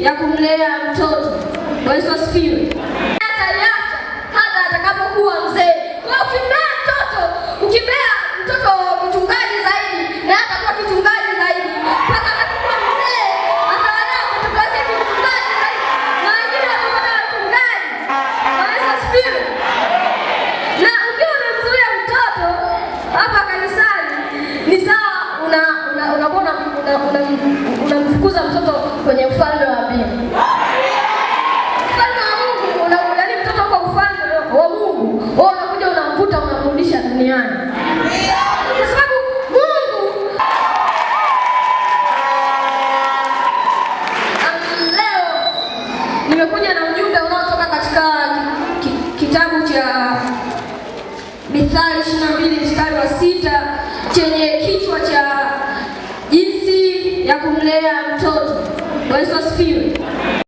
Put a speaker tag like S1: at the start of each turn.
S1: ya kumlea mtoto. Bwana Yesu asifiwe. Ataiacha hata atakapokuwa mzee. Kwa ukimlea mtoto kichungaji zaidi, na atakuwa kichungaji zaidi mpaka atakapokuwa mzee, atawalea mtoto wake kichungaji zaidi, na wengine watakuwa wachungaji. Bwana Yesu asifiwe. Na ukiwa unamzuia mtoto hapa kanisani, ni sawa unamfukuza mtoto kwenye ufalme wa mbingu. Ufalme wa Mungu, yaani mtoto kwa ufalme wa Mungu, wewe unakuja unamvuta unamrudisha duniani. Kwa sababu Mungu leo nimekuja na ujumbe unaotoka katika kitabu cha Mithali 22 mstari wa 6 chenye kichwa cha jinsi ya kumlea mtoto. Bwana Yesu asifiwe.